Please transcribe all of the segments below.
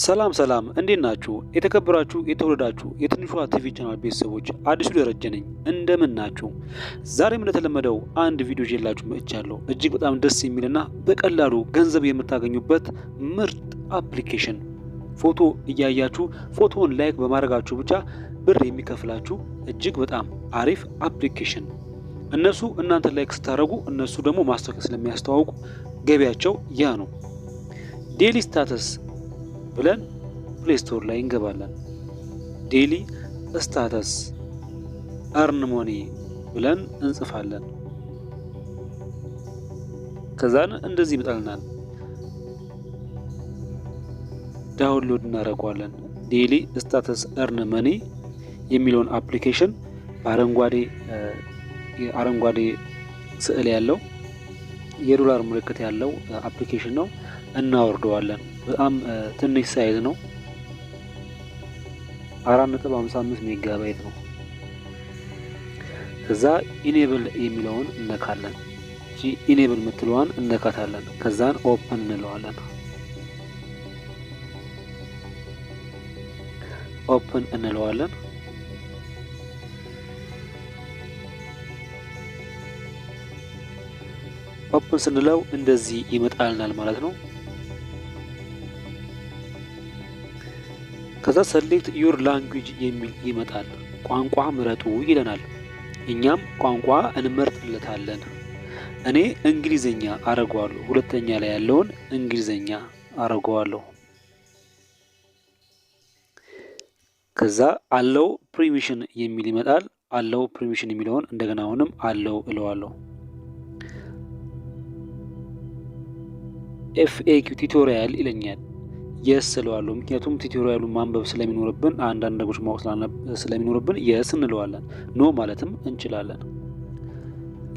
ሰላም እንዴት ናችሁ? የተከበራችሁ የተወደዳችሁ የትንሿ ቲቪ ቻናል ቤተሰቦች አዲሱ ደረጀ ነኝ። እንደምን ናችሁ? ዛሬም እንደተለመደው አንድ ቪዲዮ ይዤላችሁ መጥቻለሁ። እጅግ በጣም ደስ የሚልና በቀላሉ ገንዘብ የምታገኙበት ምርጥ አፕሊኬሽን፣ ፎቶ እያያችሁ ፎቶውን ላይክ በማድረጋችሁ ብቻ ብር የሚከፍላችሁ እጅግ በጣም አሪፍ አፕሊኬሽን። እነሱ እናንተ ላይክ ስታደርጉ እነሱ ደግሞ ማስታወቂያ ስለሚያስተዋውቁ ገቢያቸው ያ ነው። ዴሊ ስታተስ ብለን ፕሌይ ስቶር ላይ እንገባለን። ዴሊ ስታተስ አርን ሞኒ ብለን እንጽፋለን። ከዛን እንደዚህ ይመጣልናል። ዳውንሎድ እናደርገዋለን። ዴሊ ስታተስ አርን ሞኒ የሚለውን አፕሊኬሽን አረንጓዴ ስዕል ያለው የዶላር ምልክት ያለው አፕሊኬሽን ነው። እናወርደዋለን። በጣም ትንሽ ሳይዝ ነው። 4.55 ሜጋባይት ነው። ከዛ ኢኔብል የሚለውን እነካለን። እቺ ኢኔብል የምትለዋን እነካታለን። ከዛን ኦፕን እንለዋለን። ኦፕን እንለዋለን። ኦፕን ስንለው እንደዚህ ይመጣልናል ማለት ነው። ከዛ ሰሌክት ዩር ላንጉዌጅ የሚል ይመጣል። ቋንቋ ምረጡ ይለናል። እኛም ቋንቋ እንመርጥለታለን። እኔ እንግሊዘኛ አረጋዋለሁ። ሁለተኛ ላይ ያለውን እንግሊዘኛ አረጋዋለሁ። ከዛ አለው ፐርሚሽን የሚል ይመጣል። አለው ፐርሚሽን የሚለውን እንደገና አሁንም አለው እለዋለሁ። ኤፍኤኪው ቱቶሪያል ይለኛል። የስ እለዋለሁ። ምክንያቱም ቱቶሪያሉን ማንበብ ስለሚኖርብን አንዳንድ ነገሮች ማወቅ ስለሚኖርብን የስ እንለዋለን። ኖ ማለትም እንችላለን።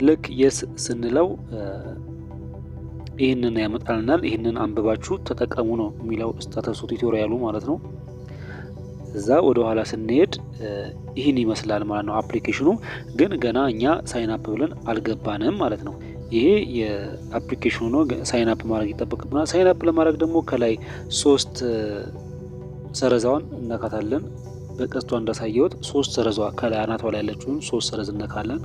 ልክ የስ ስንለው ይህንን ያመጣልናል። ይህንን አንብባችሁ ተጠቀሙ ነው የሚለው ስታተሱ ቱቶሪያሉ ማለት ነው። እዛ ወደ ኋላ ስንሄድ ይህን ይመስላል ማለት ነው። አፕሊኬሽኑ ግን ገና እኛ ሳይን አፕ ብለን አልገባንም ማለት ነው። ይሄ የአፕሊኬሽኑ ነው። ሳይን አፕ ማድረግ ይጠበቅብናል። ሳይን አፕ ለማድረግ ደግሞ ከላይ 3 ሰረዛውን እነካታለን። በቀስቷ እንዳሳየሁት 3 ሰረዟ ከላይ አናቷ ላይ ያለችውን 3 ሰረዝ እነካለን።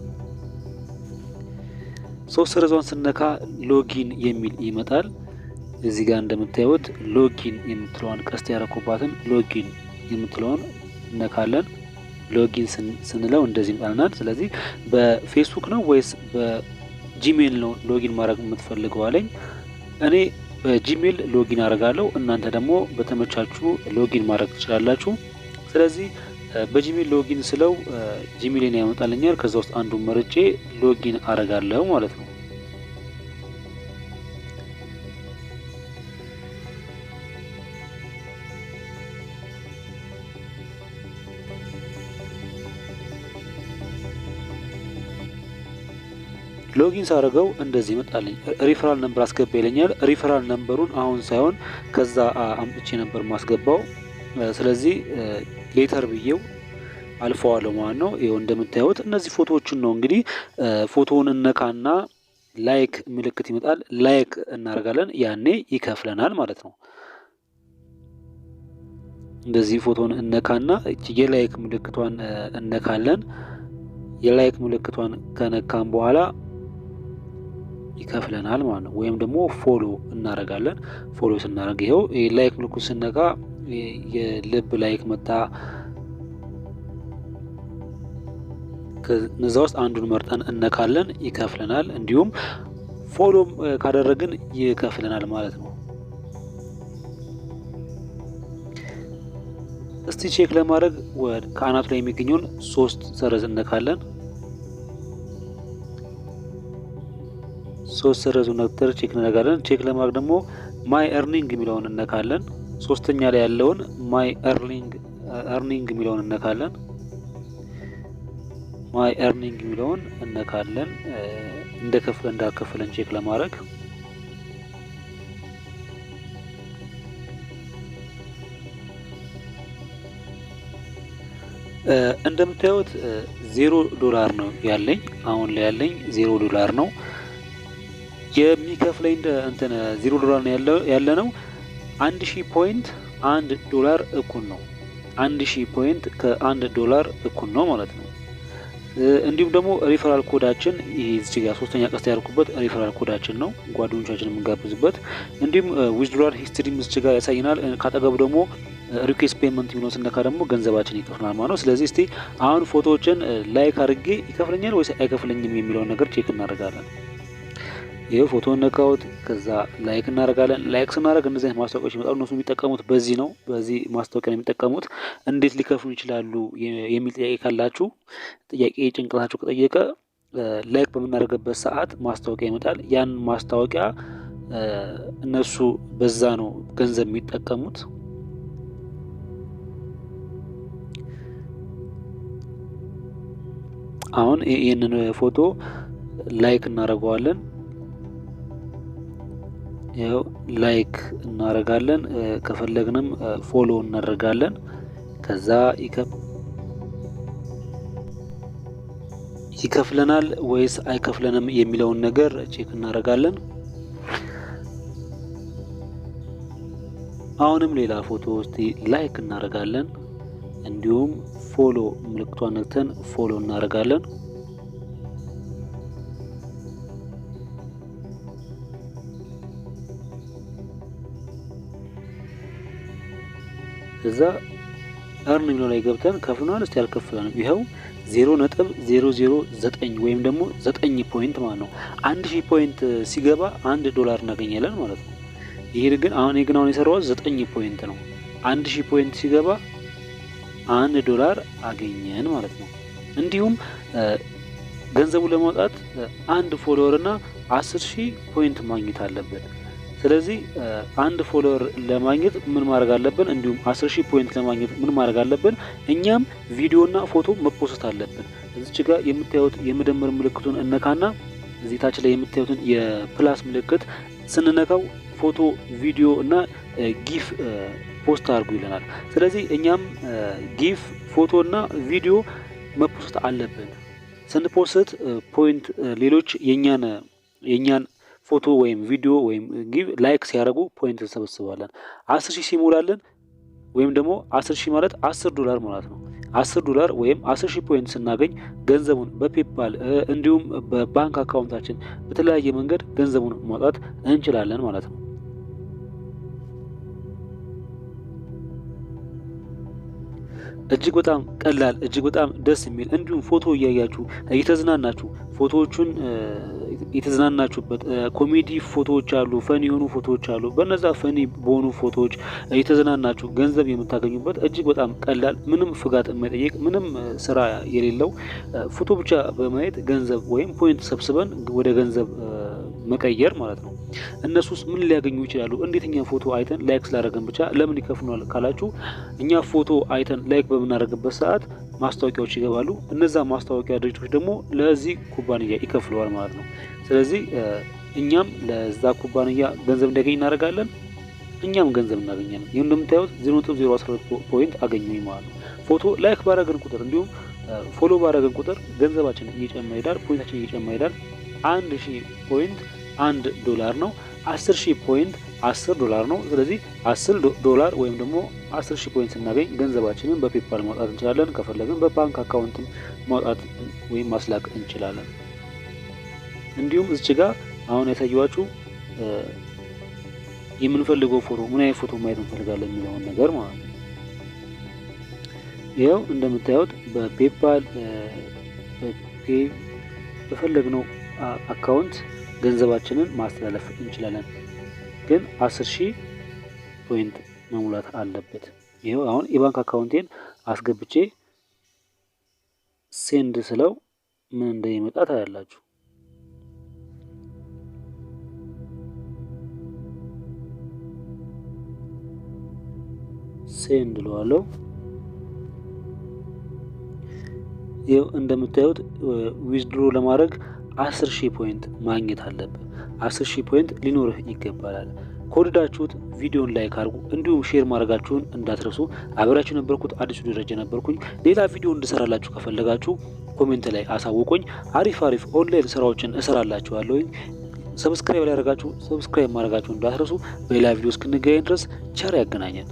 3 ሰረዟን ስነካ ሎጊን የሚል ይመጣል። እዚህ ጋር እንደምታዩት ሎጊን የምትለዋን ቀስት ያረኩባትን ሎጊን የምትለዋን እነካለን። ሎጊን ስንለው እንደዚህ ይመጣልናል። ስለዚህ በፌስቡክ ነው ወይስ በጂሜል ነው ሎጊን ማድረግ የምትፈልገው አለኝ። እኔ በጂሜል ሎጊን አደርጋለሁ። እናንተ ደግሞ በተመቻችሁ ሎጊን ማድረግ ትችላላችሁ። ስለዚህ በጂሜል ሎጊን ስለው ጂሜልን ያመጣልኛል። ከዛ ውስጥ አንዱን መርጬ ሎጊን አደርጋለሁ ማለት ነው። ሎጊን ሳደርገው እንደዚህ ይመጣልኝ። ሪፈራል ነምበር አስገባ ይለኛል። ሪፈራል ነምበሩን አሁን ሳይሆን ከዛ አምጥቼ ነበር ማስገባው። ስለዚህ ሌተር ብዬው አልፈዋለሁ ማለት ነው። ይኸው እንደምታዩት እነዚህ ፎቶዎችን ነው። እንግዲህ ፎቶውን እነካና ላይክ ምልክት ይመጣል። ላይክ እናደርጋለን። ያኔ ይከፍለናል ማለት ነው። እንደዚህ ፎቶውን እነካና የላይክ ምልክቷን እነካለን። የላይክ ምልክቷን ከነካን በኋላ ይከፍለናል ማለት ነው። ወይም ደግሞ ፎሎ እናደርጋለን። ፎሎ ስናደርግ ይኸው ላይክ ምልክቱን ስነካ የልብ ላይክ መጣ። ከነዛ ውስጥ አንዱን መርጠን እነካለን፣ ይከፍለናል። እንዲሁም ፎሎም ካደረግን ይከፍለናል ማለት ነው። እስቲ ቼክ ለማድረግ ከአናቱ ላይ የሚገኘውን 3 ሰረዝ እነካለን። 3 ሰረዙን ነክተር ቼክ እናደርጋለን። ቼክ ለማድረግ ደግሞ ማይ ኤርኒንግ የሚለውን እነካለን። ሶስተኛ ላይ ያለውን ማይ ኤርኒንግ የሚለውን እነካለን። ማይ ኤርኒንግ የሚለውን እነካለን። እንዳከፈለን ቼክ ለማድረግ እንደምታዩት $0 ነው ያለኝ። አሁን ላይ ያለኝ $0 ነው። የሚከፍለኝ እንትን $0 ነው ያለ ነው 1000 ፖይንት $1 እኩል ነው። 1000 ፖይንት ከ$1 እኩል ነው ማለት ነው። እንዲሁም ደግሞ ሪፈራል ኮዳችን ይሄ እዚህ ጋር ሶስተኛ ቀስት ያርኩበት ሪፈራል ኮዳችን ነው ጓደኞቻችንን የምንጋብዝበት። እንዲሁም ዊዝድሮዋል ሂስትሪ እዚህ ጋር ያሳየናል። ካጠገቡ ደግሞ ሪኩዌስት ፔመንት የሚለውን ስነካ ደግሞ ገንዘባችን ይከፍላል ማለት ነው። ስለዚህ እስቲ አሁን ፎቶዎችን ላይክ አድርጌ ይከፍለኛል ወይስ አይከፍለኝም የሚለውን ነገር ቼክ እናደርጋለን። ይሄው ፎቶውን ነካውት ከዛ ላይክ እናደርጋለን። ላይክ ስናደርግ እንደዚህ አይነት ማስታወቂያዎች ይመጣሉ። እነሱ የሚጠቀሙት በዚህ ነው፣ በዚህ ማስታወቂያ ነው የሚጠቀሙት። እንዴት ሊከፍሉ ይችላሉ የሚል ጥያቄ ካላችሁ ጥያቄ ጭንቅላችሁ ከጠየቀ ላይክ በምናደርግበት ሰዓት ማስታወቂያ ይመጣል። ያን ማስታወቂያ እነሱ በዛ ነው ገንዘብ የሚጠቀሙት። አሁን ይሄንን ፎቶ ላይክ እናደርገዋለን። ያው ላይክ እናደርጋለን። ከፈለግንም ፎሎ እናደርጋለን። ከዛ ይከፍለናል ወይስ አይከፍለንም የሚለውን ነገር ቼክ እናደርጋለን። አሁንም ሌላ ፎቶ ውስጥ ላይክ እናደርጋለን። እንዲሁም ፎሎ ምልክቷን ነክተን ፎሎ እናደርጋለን። እዛ እርን የሚለው ላይ ገብተን ከፍለናል እስቲ ያልከፍለንም ይሄው 0.009 ወይም ደግሞ 9 ፖይንት ማለት ነው። 1000 ፖይንት ሲገባ $1 እናገኛለን ማለት ነው። ይሄ ግን አሁን የሰራው 9 ፖይንት ነው። 1000 ፖይንት ሲገባ $1 አገኘን ማለት ነው። እንዲሁም ገንዘቡ ለማውጣት አንድ ፎሎወር እና 10000 ፖይንት ማግኘት አለበት። ስለዚህ አንድ ፎሎወር ለማግኘት ምን ማድረግ አለብን? እንዲሁም 10000 ፖይንት ለማግኘት ምን ማድረግ አለብን? እኛም ቪዲዮና ፎቶ መፖስት አለብን። እዚች ጋር የምታዩት የመደመር ምልክቱን እነካና እዚህ ታች ላይ የምታዩትን የፕላስ ምልክት ስንነካው ፎቶ፣ ቪዲዮ እና ጊፍ ፖስት አድርጉ ይለናል። ስለዚህ እኛም ጊፍ፣ ፎቶ እና ቪዲዮ መፖስት አለብን። ስንፖስት ፖይንት ሌሎች የኛን ፎቶ ወይም ቪዲዮ ወይም ጊቭ ላይክ ሲያደርጉ ፖይንት እንሰበስባለን። 10000 ሲሞላልን ወይም ደግሞ 10000 ማለት $10 ማለት ነው። $10 ወይም 10000 ፖይንት ስናገኝ ገንዘቡን በፔፓል እንዲሁም በባንክ አካውንታችን በተለያየ መንገድ ገንዘቡን ማውጣት እንችላለን ማለት ነው። እጅግ በጣም ቀላል፣ እጅግ በጣም ደስ የሚል እንዲሁም ፎቶ እያያችሁ እየተዝናናችሁ ፎቶዎቹን የተዝናናችሁበት ኮሜዲ ፎቶዎች አሉ፣ ፈኒ የሆኑ ፎቶዎች አሉ። በነዛ ፈኒ በሆኑ ፎቶዎች የተዝናናችሁ ገንዘብ የምታገኙበት እጅግ በጣም ቀላል፣ ምንም ፍጋት የማይጠይቅ ምንም ስራ የሌለው ፎቶ ብቻ በማየት ገንዘብ ወይም ፖይንት ሰብስበን ወደ ገንዘብ መቀየር ማለት ነው። እነሱስ ምን ሊያገኙ ይችላሉ? እንዴትኛ ፎቶ አይተን ላይክ ስላደረገን ብቻ ለምን ይከፍሉናል ካላችሁ፣ እኛ ፎቶ አይተን ላይክ በምናደርግበት ሰዓት ማስታወቂያዎች ይገባሉ። እነዛ ማስታወቂያ ድርጅቶች ደግሞ ለዚህ ኩባንያ ይከፍለዋል ማለት ነው። ስለዚህ እኛም ለዛ ኩባንያ ገንዘብ እንዲያገኝ እናደርጋለን፣ እኛም ገንዘብ እናገኛለን። ይሄን እንደምታዩት 0.012 ፖይንት አገኘኝ ማለት ነው። ፎቶ ላይክ ባደረግን ቁጥር እንዲሁም ፎሎ ባደረግን ቁጥር ገንዘባችን እየጨመረ ይሄዳል፣ ፖይንታችን እየጨመረ ይሄዳል። 1000 ፖይንት $1 ነው። 10000 ፖይንት $10 ነው። ስለዚህ $10 ወይም ደግሞ 10000 ፖይንት ስናገኝ ገንዘባችንን በፔፓል ማውጣት እንችላለን። ከፈለግን በባንክ አካውንት ማውጣት ወይም ማስላክ እንችላለን። እንዲሁም እዚህ ጋር አሁን ያሳየኋችሁ የምንፈልገው ፎቶ ምን አይነት ፎቶ ማየት እንፈልጋለን የሚለውን ነገር ማለት ነው። ይሄው እንደምታዩት በፔፓል በፈለግነው አካውንት ገንዘባችንን ማስተላለፍ እንችላለን። ግን 10000 ፖይንት መሙላት አለበት። ይሄው አሁን የባንክ አካውንቴን አስገብቼ ሴንድ ስለው ምን እንደሚመጣ ታያላችሁ። ሴንድ ለዋለው ይሄው እንደምታዩት ዊዝድሮ ለማድረግ 10000 ፖይንት ማግኘት አለበት። 10000 ፖይንት ሊኖርህ ይገባል። ከወደዳችሁት ቪዲዮን ላይክ አድርጉ፣ እንዲሁም ሼር ማድረጋችሁን እንዳትረሱ። አብራችሁ ነበርኩት አዲሱ ደረጃ ነበርኩኝ። ሌላ ቪዲዮ እንድሰራላችሁ ከፈለጋችሁ ኮሜንት ላይ አሳውቁኝ። አሪፍ ኦንላይን ስራዎችን እሰራላችኋለሁ። ሰብስክራይብ ላይ አድርጋችሁ ሰብስክራይብ ማድረጋችሁን እንዳትረሱ። በሌላ ቪዲዮ እስክንገናኝ ድረስ ቸር ያገናኘን።